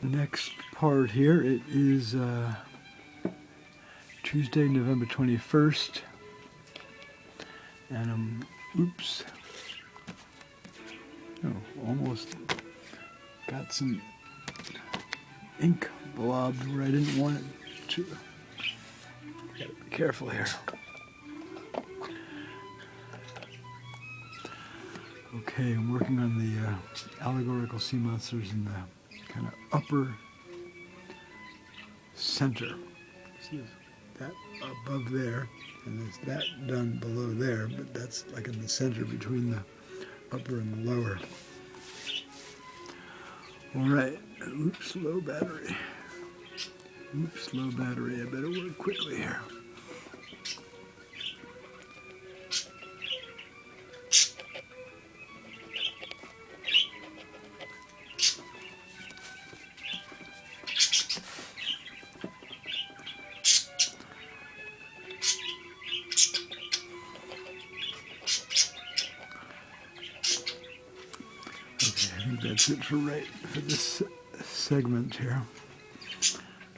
next part here, it is Tuesday, November 21st, and almost got some ink blobbed where I didn't want it to. Gotta be careful here. Okay, I'm working on the allegorical sea monsters in the kind of upper center. See that above there, and there's that done below there, but that's like in the center between the upper and the lower. All right, oops, low battery. Oops, low battery, I better work quickly here. I think that's it for this segment here.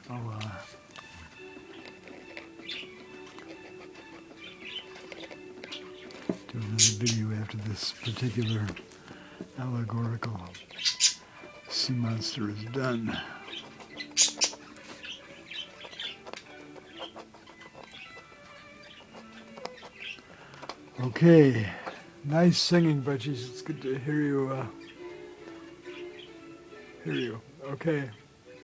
I'll do another video after this particular allegorical sea monster is done. Okay, nice singing, Butchies. It's good to hear you. Okay.